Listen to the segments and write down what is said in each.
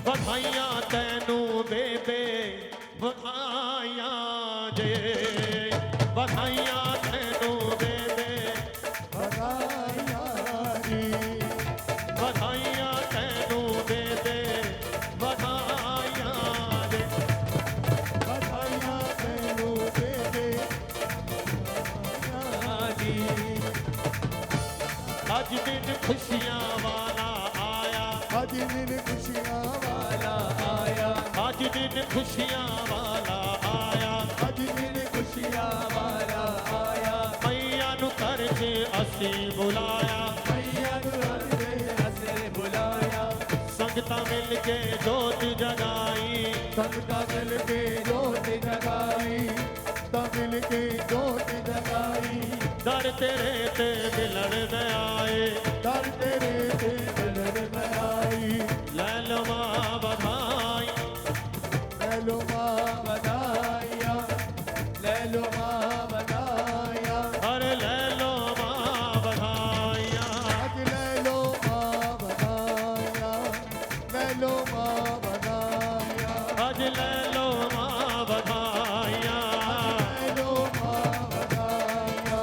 बधाइयां तैनू बेबे बधाइयां जे बधाइयां तैनू बेबे बधाइयां जी बधाइयां तैनू बेबे बधाइयां जे बधाइयां तैनू बेबे जी अज दिन खुशियां वाला आया आज दिन खुशियां वाला आया अज दिन खुशियां वाला आया आज दिन खुशियां वाला आया मैया नु घर च असी बुलाया मैया ने असे बुलाया संगतां मिल के जोत जगाई संगता मिल के जोत जगाई ता मिल के जोत जगाई दर तेरे ते मिलन न आए दर तेरे ते मिलन में आई ले लो मां बधाई ले लो मां बधाइयां ले लो मां बधाइयां अरे ले लो मां बधाइयां आज ले लो मां बधाइयां ले लो मां बधाइयां आज ले लो मां बधाइयां ले लो मां बधाइयां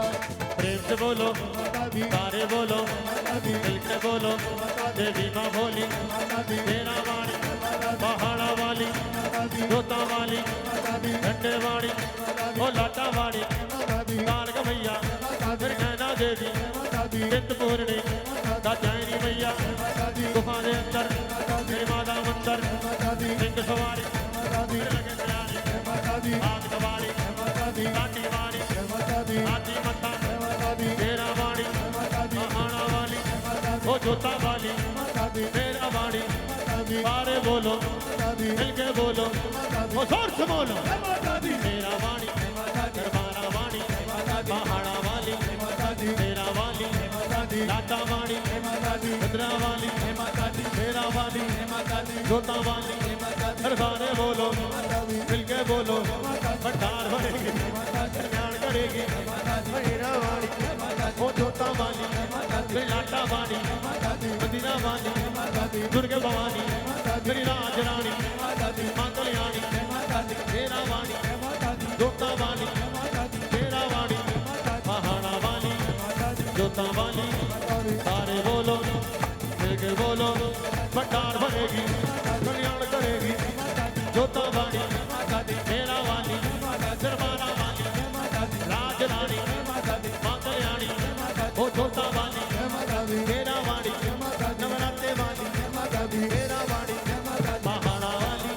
प्रेम से बोलो माता दी सारे बोलो माता दी मिल के बोलो माता दी देवी मां बोली माता दी तेरा वाणी माता दी पहाड़ा वाली माता दी जोता वाली माता दी डंडे वाणी माता दी ओ लाटा वाणी माता दी कारग भैया माता दी फिर नैना देवी माता दी चित पूर्णी दाचायनी भैया माता दी गुफा दे अंदर मेरी माता मंदिर माता दी सिंह सवारी माता दी लगे प्यारी माता दी आग सवारी माता दी लाठी वाणी माता दी हाथी मत्था माता दी तेरा वाणी माता दी पहाड़ा वाली माता दी ओ जोता वाली माता दी तेरा वाणी माता दी सारे बोलो माता दी मिल के बोलो माता दी ओ जोर से बोलो माता दी तेरा वाणी माता दी दरबारा वाणी माता दी पहाड़ा वाली माता दी तेरा वाली माता दी लाटा वाणी माता दी भद्रा वाली माता दी तेरा वाली माता दी जोता वाली माता दी हर सारे बोलो माता दी मिल के बोलो भंडार भरेगी कल्याण करेगी मेरा वाणी ओ जोता वाली मेरी लाटा वाणी मंदिरा वाली दुर्गे भवानी मेरी राज रानी मां कल्याणी तेरा वाणी जोता वाली तेरा वाणी पहाड़ा वाली जोता वाली सारे बोलो मिल के बोलो भंडार भरेगी कल्याण करेगी जोता वाली तेरा वाली दरबारा वाली राज रानी मां कल्याणी ओ जोता वाली तेरा वाणी नवरात्रे वाली तेरा वाणी पहाड़ा वाली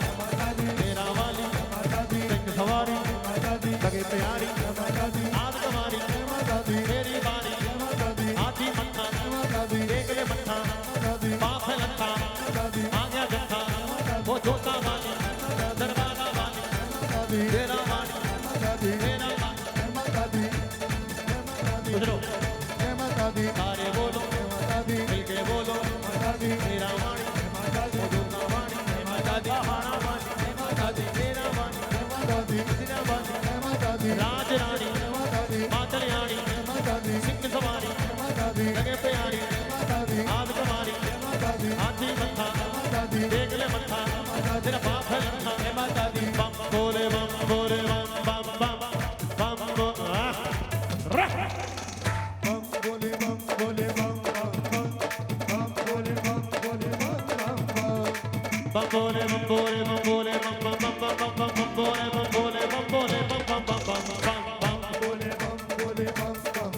तेरा वाली सिंह सवारी लगे प्यारी आग सवारी तेरी वाणी हाथी मत्था देख ले मत्था पाप है लत्था आ गया जत्था वो जोता वाली दरबारा वाली तेरा वाणी तेरा वाणी गुजरो सारे बोलो मिल के बोलो तेरा वाणी ओ जोता वाणी पहाड़ा वाणी तेरा वाणी तेरा वाणी राज रानी मां कल्याणी सिंह सवारी लगे प्यारी आग सवारी हाथी मत्था देख ले मत्था तेरा बाप है लत्था बम बोले बम बोले बम बम बम बम बम बम बोले बम बोले बम बम बम बोले बम बोले बम बम बोले बम बोले बम बोले बम बम बम बम बम बोले बम बोले बम बोले बम बम बम बम बम बोले बम बोले बम बम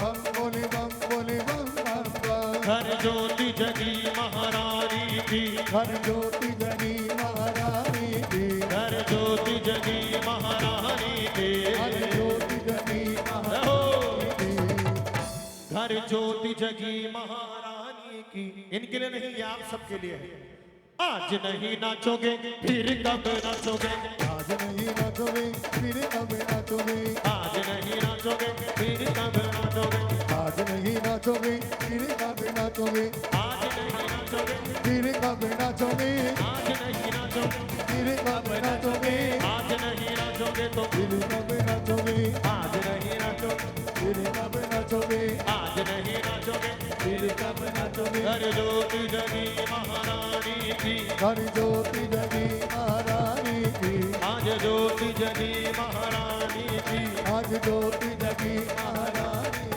बम बोले बम बोले बम बम घर ज्योति जगी महारानी की घर ज्योति जगी महारानी की घर ज्योति जगी महारानी की घर ज्योति जगी महारानी की घर ज्योति जगी महारानी की इनके लिए नहीं, ये आप सबके लिए है। आज नहीं नाचोगे फिर कब नाचोगे, आज नहीं नाचोगे फिर कब नाचोगे, आज नहीं नाचोगे फिर कब नाचोगे, आज नहीं नाचोगे फिर कब नाचोगे, आज नहीं नाचोगे फिर कब नाचोगे, आज नहीं नाचोगे फिर कब नाचोगे, आज नहीं नाचोगे तो फिर कब नाचोगे, आज नहीं नाचोगे फिर कब नाचोगे, आज नहीं नाचोगे फिर कब नाचोगे, घर ज्योति जगी महारानी की, घर ज्योति जगी महारानी की, आज ज्योति जगी महारानी की, आज ज्योति जगी महारानी।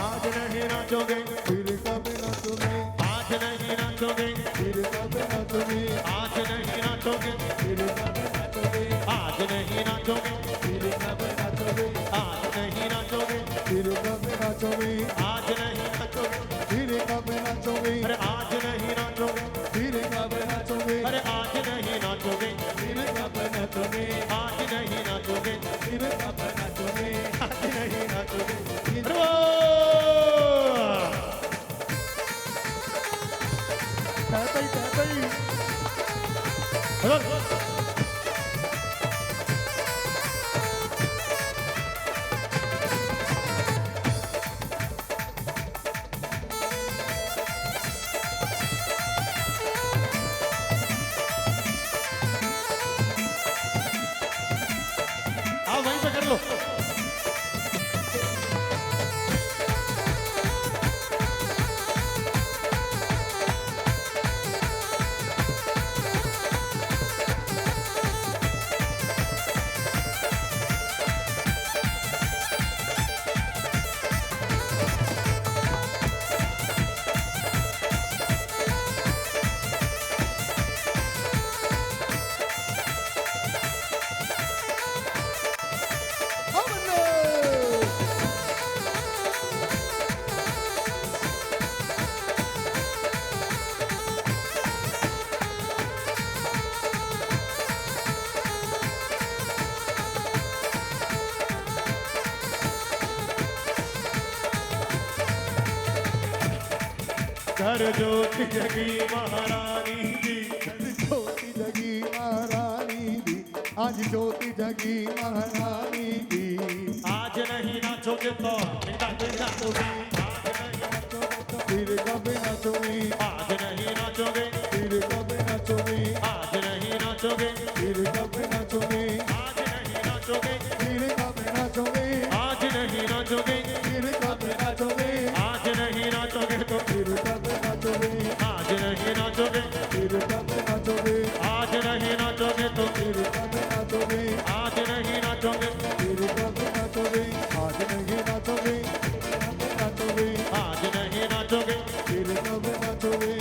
आज नहीं नाचोगे फिर कभी न तुम्हें, आज नहीं नाचोगे फिर कभी न तुम्हें, आज नहीं नाचोगे फिर कभी न तुम्हें, आज नहीं नाचोगे फिर कभी न तुम्हें, आज नहीं नाचोगे फिर कभी न तुम्हें, आज नहीं नाचोगे फिर कभी न तुम्हें, अरे आज नहीं नाचोगे फिर कभी न तुम्हें, अरे आज नहीं नाचोगे फिर कभी न तुम्हें, आज नहीं नाचोगे फिर कभी न तुम्हें, आज नहीं नाचोगे फिर अरे वो! कहते ही अरे! आओ वहीं पे कर लो घर ज्योति जगी महारानी की, ज्योति जगी महारानी की, आज ज्योति जगी महारानी की, आज नहीं नाचोगे तो नाचोगे फिर कभी न तुम्हें, आज नहीं नाचोगे फिर कभी न तुम्हें, आज नहीं नाचोगे फिर कभी न तुम्हें, आज नहीं नाचोगे फिर कभी न तुम्हें, आज नहीं नाचोगे फिर कभी न तुम्हें, आज नहीं नाचोगे तो फिर कभी न तुम्हें, आज नहीं नाचोगे फिर कभी न तुम्हें, आज नहीं नाचोगे तो फिर कभी न तुम्हें, आज नहीं नाचोगे फिर कभी न तुम्हें, आज नहीं नाचोगे, आज नहीं नाचोगे फिर कभी नाचोगे,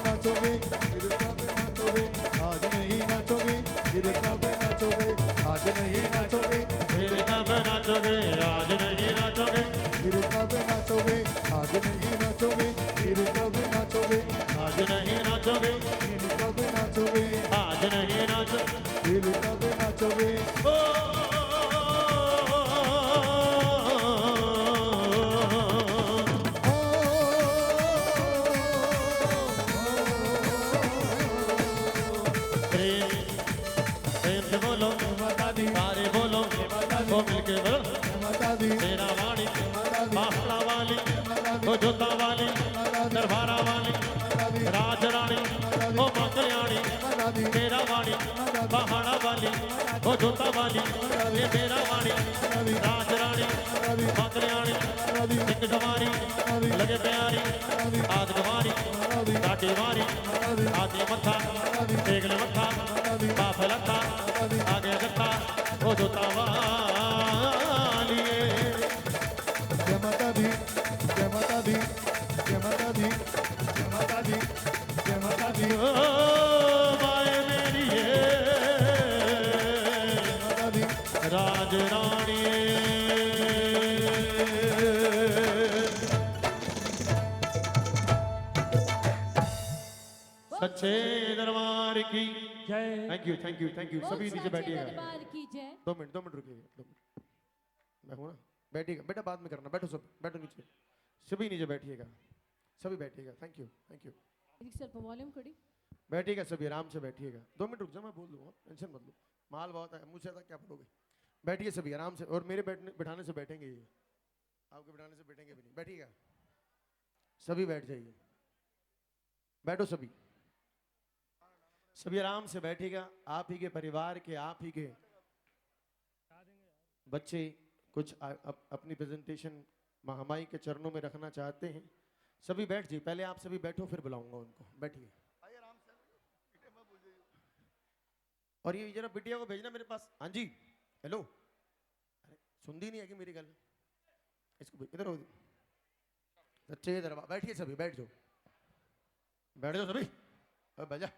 नाचोगे, फिर कभी नाचोगे, आज नहीं नाचोगे, फिर कभी नाचोगे, आज नहीं नाचोगे, फिर कब नाचोगे आज नहीं नाचोगे फिर कभी नाचोगे, आज नहीं नाचोगे, फिर कभी नाचोगे, आज नहीं नाचोगे फिर कभी नाचोगे, आज नहीं नाचोगे फिर कभी नाचोगे। ओ प्रेम प्रेम से बोलो माता दी, सारे बोलो वो मिलके बोलो माता दी, तेरा वाली माता दी, बाहला वाली माता दी, वो जोता वाली माता दी, दरबारा वाली माता दी, राज रानी वो मंगलियाणी माता दी, तेरा वाणी पहाड़ा वाली वो जोता वाली ये तेरा वाणी राज रानी मंगलियाणी सिंह सवारी लगे प्यारी आद कुमारी काटे वारी आदि मत्था देगले मत्था बाप लत्था आगे गत्ता वो जोता वाली जय माता दी, जय माता दी, जय माता दी, जय माता दी, जय माता दी, ओ माए मेरी ये माता दी, राज रानी सच्चे दरबार की जय। थैंक यू सभी नीचे बैठिएगा दरबार की जय। 2 मिनट रुकिएगा 2 मिनट मैं हूँ ना बैठिएगा बेटा बाद में करना बैठो सब बैठो नीचे सभी नीचे बैठिएगा सभी बैठिएगा थैंक यू ಸ್ವಲ್ಪ ವಾಲ್ಯೂಮ್ ಕೊಡಿ बैठिएगा सभी आराम से बैठिएगा 2 मिनट रुक जाओ मैं बोल दूंगा टेंशन मत लो माल बहुत है मुझसे तक क्या पढ़ोगे बैठिए सभी आराम से और मेरे बैठाने से बैठेंगे ये आपके बैठाने से बैठेंगे भी नहीं बैठिएगा सभी बैठ जाइए बैठो सभी सभी आराम से बैठिएगा आप ही के परिवार के आप ही के बच्चे कुछ अपनी प्रेजेंटेशन महामाई के चरणों में रखना चाहते हैं सभी बैठ जी, पहले आप सभी बैठो फिर बुलाऊंगा उनको, बैठिए। और ये जरा बिटिया को भेजना मेरे पास। हाँ जी, हेलो, अरे सुनती नहीं है कि मेरी गल, इसको इधर हो, सच्चे दरबार, बैठिए सभी, बैठ जाओ, बैठ जाओ सभी, अब बैठ जा,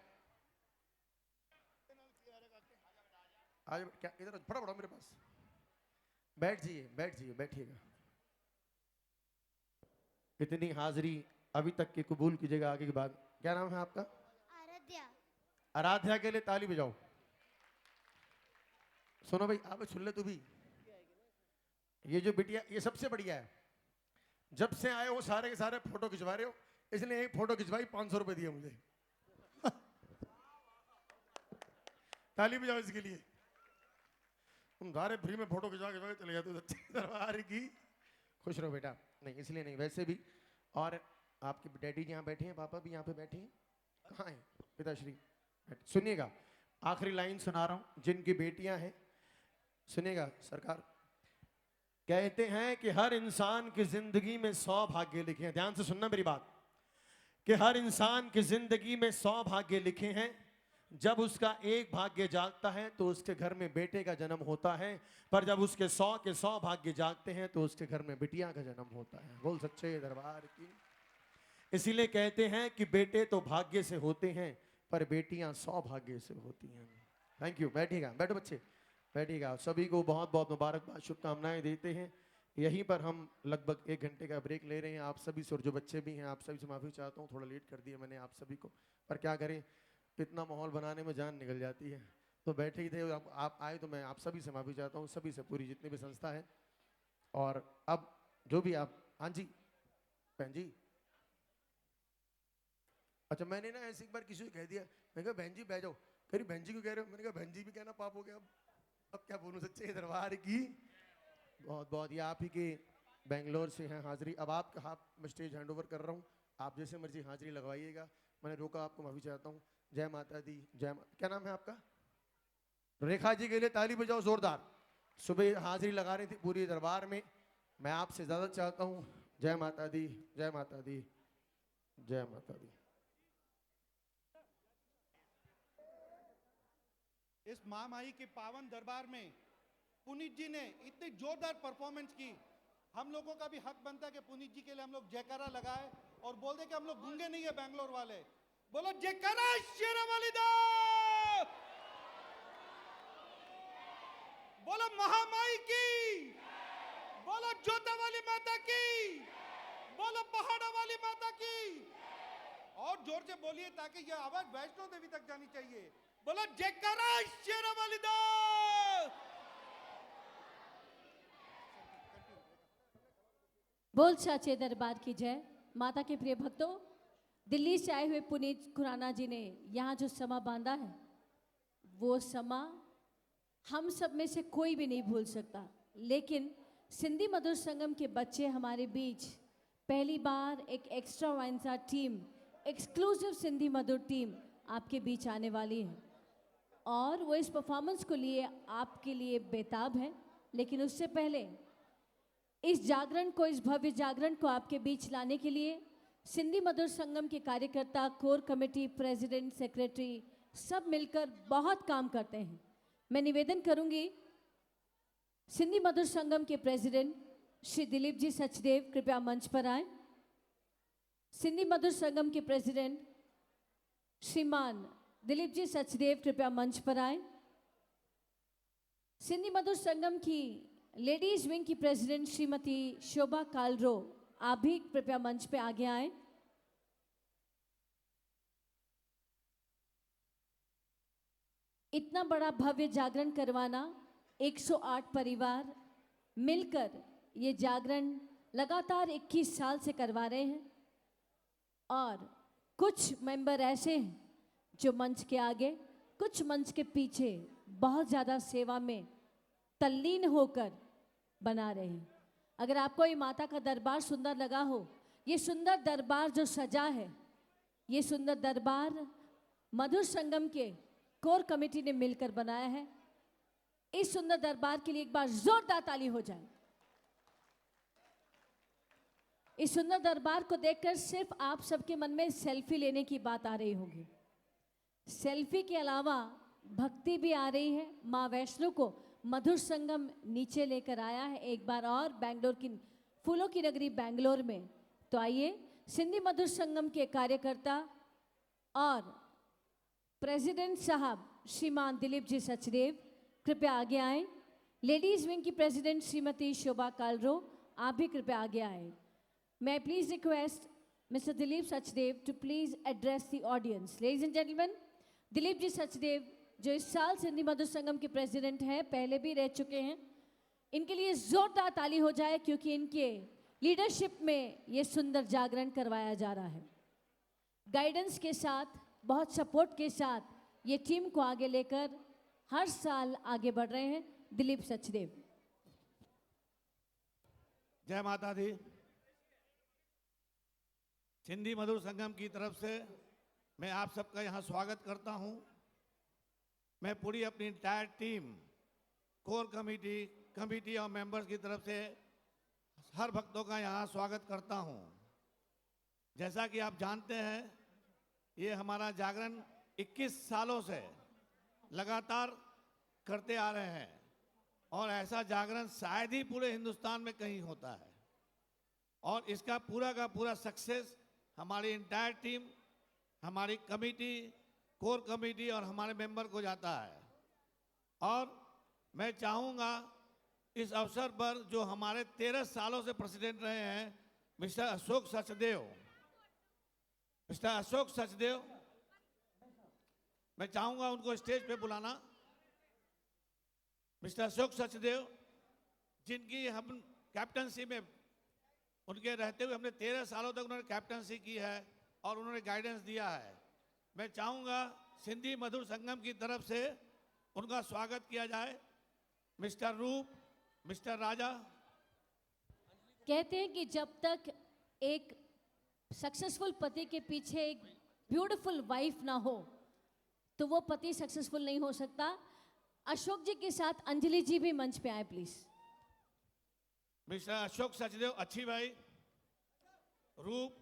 आज क्या इधर फटाफट मेरे पास, बैठ जाइए, बैठ जाइए, बैठिएगा। इतनी हाजिरी अभी तक की कबूल कीजिएगा आगे की बात। क्या नाम है आपका? आराध्या। आराध्या के लिए ताली बजाओ। सुनो भाई, आप सुन ले तू भी, ये जो बिटिया ये सबसे बढ़िया है, जब से आए वो सारे के सारे फोटो खिंचवा रहे हो, इसलिए एक फोटो खिंचवाई 500 रुपए दिए मुझे। ताली बजाओ इसके लिए। तुम सारे फ्री में फोटो खिंचवा के चले जाते हो दरबार की। खुश रहो बेटा। नहीं इसलिए नहीं, वैसे भी। और आपके डैडी जी यहाँ बैठे हैं, पापा भी यहाँ पे बैठे हैं, कहाँ हैं पिताश्री? सुनिएगा, आखिरी लाइन सुना रहा हूँ, जिनकी बेटियां हैं सुनिएगा। सरकार कहते हैं कि हर इंसान की जिंदगी में 100 भाग्य लिखे हैं, ध्यान से सुनना मेरी बात, कि हर इंसान की जिंदगी में 100 भाग्य लिखे हैं। जब उसका एक भाग्य जागता है तो उसके घर में बेटे का जन्म होता है, पर जब उसके 100 के 100 भाग्य जागते हैं तो उसके घर में बिटिया का जन्म होता है। बोल सच्चे दरबार की। इसीलिए कहते हैं कि बेटे तो भाग्य से होते हैं पर बेटियां सौभाग्य से होती हैं। Thank you. बैठिएगा, बैठो बच्चे, बैठिएगा। सभी को बहुत बहुत मुबारकबाद, शुभकामनाएं देते हैं। यहीं पर हम लगभग 1 घंटे का ब्रेक ले रहे हैं। आप सभी से, और जो बच्चे भी हैं आप सभी से माफ़ी चाहता हूँ, थोड़ा लेट कर दिया मैंने आप सभी को, पर क्या करें, इतना माहौल बनाने में जान निकल जाती है। तो बैठे ही थे, आप आए तो मैं आप सभी से माफ़ी चाहता हूँ, सभी से, पूरी जितनी भी संस्था है। और अब जो भी आप, हाँ जी बहन जी, अच्छा मैंने ना ऐसे एक बार किसी को कह दिया, मैंने कहा बहन जी बैठ जाओ, कह रही बहन जी को कह रहे हो, मैंने कहा बहन जी भी कहना पाप हो गया। अब क्या बोलूं, सच्चे दरबार की बहुत बहुत। ये आप ही के बेंगलोर से हैं हाजिरी। अब आप मैं स्टेज हैंड ओवर कर रहा हूँ, आप जैसे मर्जी हाजिरी लगवाइएगा। मैंने रोका, आपको माफी चाहता हूँ। जय माता दी, जय क्या नाम है आपका? रेखा जी के लिए ताली बजाओ जोरदार। सुबह हाजिरी लगा रही थी पूरी दरबार में। मैं आपसे इजाजत चाहता हूँ। जय माता दी, जय माता दी, जय माता दी। इस महामाई के पावन दरबार में पुनीत जी ने इतनी जोरदार परफॉर्मेंस की, हम लोगों का भी हक बनता है कि पुनीत जी के लिए हम लोग जयकारा लगाए और बोल दे कि हम लोग गूंगे नहीं है बैंगलोर वाले। बोलो जयकारा शेरावाली दा, बोलो महामाई की, बोलो जोता वाली माता की, बोलो पहाड़ा वाली माता की। और जोर से बोलिए ताकि ये आवाज वैष्णो देवी तक जानी चाहिए। बोलो जयकारा शेरावाली दा। बोल साचे दरबार की जय। माता के प्रिय भक्तों, दिल्ली से आए हुए पुनीत खुराना जी ने यहाँ जो समा बांधा है, वो समा हम सब में से कोई भी नहीं भूल सकता। लेकिन सिंधी मधुर संगम के बच्चे हमारे बीच पहली बार एक एक्स्ट्रा वाइंसा टीम, एक्सक्लूसिव सिंधी मधुर टीम आपके बीच आने वाली है, और वो इस परफॉर्मेंस को लिए आपके लिए बेताब है। लेकिन उससे पहले इस जागरण को, इस भव्य जागरण को आपके बीच लाने के लिए सिंधी मधुर संगम के कार्यकर्ता, कोर कमेटी, प्रेसिडेंट, सेक्रेटरी सब मिलकर बहुत काम करते हैं। मैं निवेदन करूंगी, सिंधी मधुर संगम के प्रेसिडेंट श्री दिलीप जी सचदेव कृपया मंच पर आए। सिंधी मधुर संगम के प्रेसिडेंट श्रीमान दिलीप जी सचदेव कृपया मंच पर आए। सिंधी मधुर संगम की लेडीज विंग की प्रेसिडेंट श्रीमती शोभा कालरो, आप भी कृपया मंच पे आगे आए। इतना बड़ा भव्य जागरण करवाना, 108 परिवार मिलकर ये जागरण लगातार 21 साल से करवा रहे हैं, और कुछ मेंबर ऐसे हैं जो मंच के आगे, कुछ मंच के पीछे बहुत ज़्यादा सेवा में तल्लीन होकर बना रहे हैं। अगर आपको ये माता का दरबार सुंदर लगा हो, ये सुंदर दरबार जो सजा है, ये सुंदर दरबार मधुर संगम के कोर कमेटी ने मिलकर बनाया है। इस सुंदर दरबार के लिए एक बार जोरदार ताली हो जाए। इस सुंदर दरबार को देखकर सिर्फ आप सबके मन में सेल्फी लेने की बात आ रही होगी। सेल्फी के अलावा भक्ति भी आ रही है। माँ वैष्णो को मधुर संगम नीचे लेकर आया है एक बार और बेंगलोर की फूलों की नगरी बेंगलोर में। तो आइए सिंधी मधुर संगम के कार्यकर्ता और प्रेसिडेंट साहब श्रीमान दिलीप जी सचदेव कृपया आगे आएं। लेडीज विंग की प्रेसिडेंट श्रीमती शोभा कालरो, आप भी कृपया आगे आएं। May I please request Mr. Dilip Sachdev to please address the audience. Ladies and gentlemen, Dilip ji Sachdev जो इस साल सिंधी मधुर संगम के प्रेसिडेंट हैं, पहले भी रह चुके हैं, इनके लिए जोरदार ताली हो जाए क्योंकि इनके लीडरशिप में ये सुंदर जागरण करवाया जा रहा है। गाइडेंस के साथ, बहुत सपोर्ट के साथ ये टीम को आगे लेकर हर साल आगे बढ़ रहे हैं। दिलीप सचदेव। जय माता दी। सिंधी मधुर संगम की तरफ से मैं आप सबका यहाँ स्वागत करता हूँ। मैं पूरी अपनी इंटायर टीम, कोर कमेटी और मेंबर्स की तरफ से हर भक्तों का यहाँ स्वागत करता हूँ। जैसा कि आप जानते हैं, ये हमारा जागरण 21 सालों से लगातार करते आ रहे हैं और ऐसा जागरण शायद ही पूरे हिंदुस्तान में कहीं होता है। और इसका पूरा का पूरा सक्सेस हमारी इंटायर टीम, हमारी कमेटी, कोर कमेटी और हमारे मेंबर को जाता है। और मैं चाहूँगा इस अवसर पर जो हमारे 13 सालों से प्रेसिडेंट रहे हैं मिस्टर अशोक सचदेव, मैं चाहूँगा उनको स्टेज पे बुलाना। मिस्टर अशोक सचदेव, जिनकी हम कैप्टनसी में उनके रहते हुए हमने 13 सालों तक उन्होंने कैप्टनसी की है और उन्होंने गाइडेंस दिया है। मैं चाहूँगा सिंधी मधुर संगम की तरफ से उनका स्वागत किया जाए। मिस्टर रूप, मिस्टर राजा। कहते हैं कि जब तक एक सक्सेसफुल पति के पीछे एक ब्यूटीफुल वाइफ ना हो तो वो पति सक्सेसफुल नहीं हो सकता। अशोक जी के साथ अंजलि जी भी मंच पे आए प्लीज। मिस्टर अशोक सचदेव, अच्छी भाई, रूप,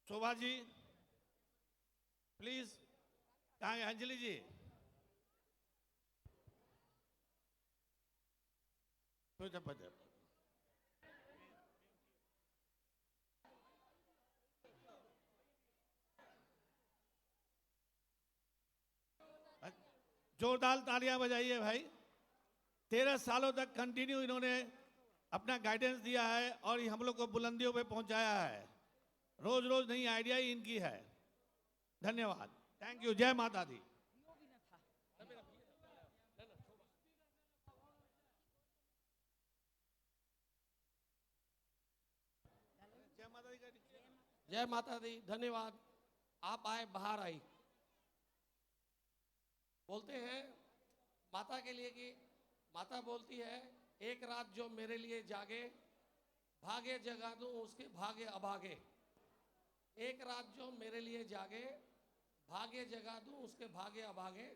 शोभा जी, प्लीज। कहाँ है अंजलि जी? जोरदार तालियां बजाइए भाई। 13 सालों तक कंटिन्यू इन्होंने अपना गाइडेंस दिया है और ये हम लोग को बुलंदियों पे पहुंचाया है। रोज रोज नई आइडिया ही इनकी है। धन्यवाद, थैंक यू। जय माता दी। जय माता दी। धन्यवाद। आप आए, बाहर आई। बोलते हैं माता के लिए कि माता बोलती है, एक रात जो मेरे लिए जागे, भागे जगा दूं उसके भागे अभागे। एक रात जो मेरे लिए जागे, भागे जगा दूं उसके भागे अभागे।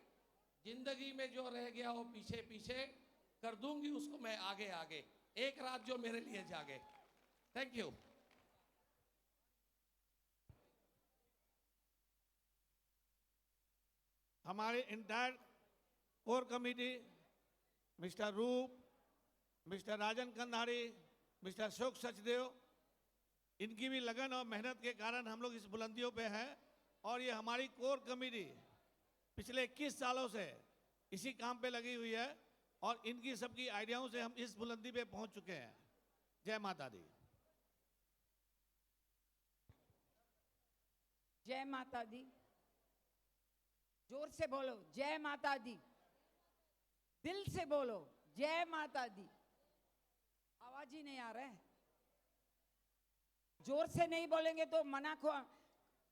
जिंदगी में जो रह गया हो पीछे पीछे, कर दूंगी उसको मैं आगे आगे। एक रात जो मेरे लिए जागे। Thank you. हमारे इंटायर कोर कमेटी, मिस्टर रूप, मिस्टर राजन कंधारी, मिस्टर अशोक सचदेव, इनकी भी लगन और मेहनत के कारण हम लोग इस बुलंदियों पे हैं। और ये हमारी कोर कमेटी पिछले 21 सालों से इसी काम पे लगी हुई है और इनकी सबकी आइडियाओं से हम इस बुलंदी पे पहुंच चुके हैं। जय माता दी। जय माता दी। जोर से बोलो जय माता दी। दिल से बोलो जय माता दी। आवाज ही नहीं आ रहा है। जोर से नहीं बोलेंगे तो मना को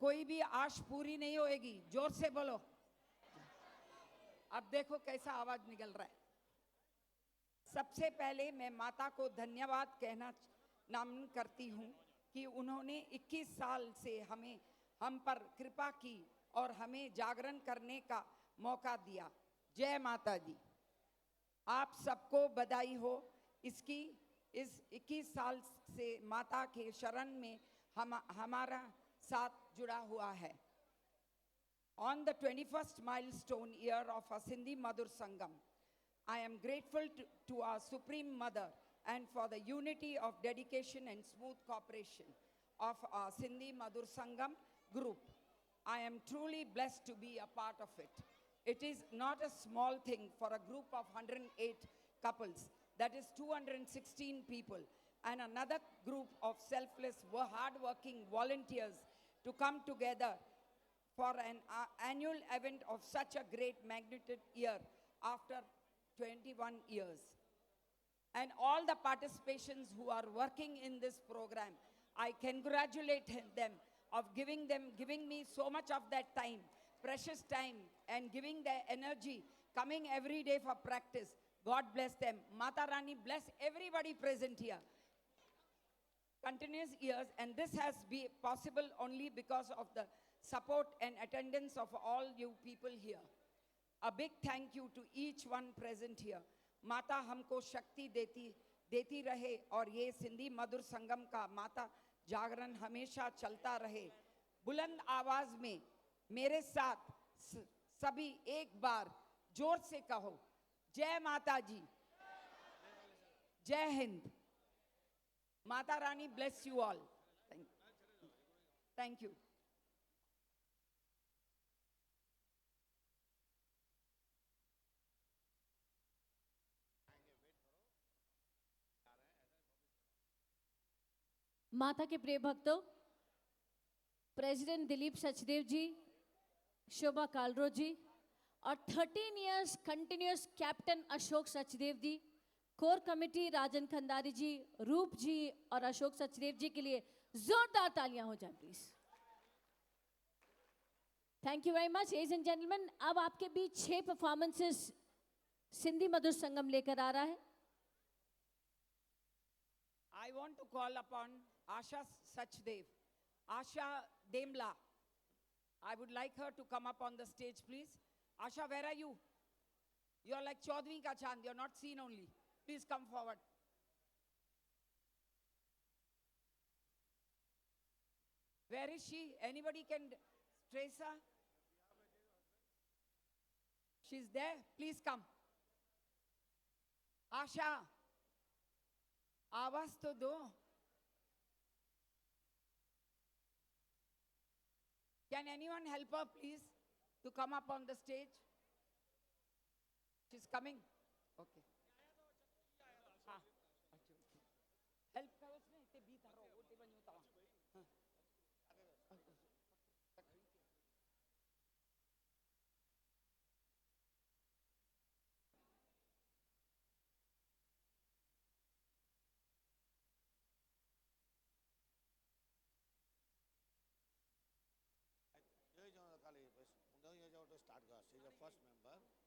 कोई भी आश पूरी नहीं होएगी। जोर से बोलो। अब देखो कैसा आवाज निकल रहा है। सबसे पहले मैं माता को धन्यवाद कहना नमन करती हूँ कि उन्होंने 21 साल से हम पर कृपा की और हमें जागरण करने का मौका दिया। जय माता दी। आप सबको बधाई हो इसकी इस 21 साल से माता के शरण में हमारा साथ जुड़ा हुआ है. On the 21st milestone year of our Sindhi Madhur Sangam, I am grateful to our Supreme Mother and for the unity of dedication and smooth cooperation of our Sindhi Madhur Sangam group. I am truly blessed to be a part of it. It is not a small thing for a group of 108 couples, that is 216 people, and another group of selfless, hard-working volunteers to come together for an annual event of such a great magnitude year after 21 years. And all the participations who are working in this program, I congratulate them of giving me so much of that time, precious time, and giving their energy, coming every day for practice. God bless them. Mata Rani bless everybody present here. Continuous years, and this has been possible only because of the support and attendance of all you people here. A big thank you to each one present here. माता हमको शक्ति देती रहे और ये सिंधी मधुर संगम का माता जागरण हमेशा चलता रहे. बुलंद आवाज में मेरे साथ सभी एक बार जोर से कहो, जय माता जी, जय Hind. Mata Rani bless you all. Thank you. माता के प्रिय भक्तों, प्रेसिडेंट दिलीप सचदेव जी, शोभा कालरो जी और 13 years continuous captain Ashok Sachdev ji, core committee Rajan Khandari ji, Roop ji और अशोक सचदेव जी के लिए जोरदार तालियां हो जाए please. Thank you very much ladies and gentleman. अब आपके बीच 6 परफॉर्मेंसेस सिंधी मधुर संगम लेकर आ रहा है. I want to call upon Asha Sachdev, Asha Demla. I would like her to come up on the stage, please. Asha, where are you? You are like Chaudhary ka chand. You are not seen only. Please come forward. Where is she? Anybody can trace her? She's there. Please come. Asha, आवाज तो दो. Can anyone help her, please, to come up on the stage? She's coming. Okay. हाँ. Help करो उसमें. इतने बीत आ रहा हो. वो बनी होता है. 여기 저 칼리 운동회 저도 스타트 가. She's the first member.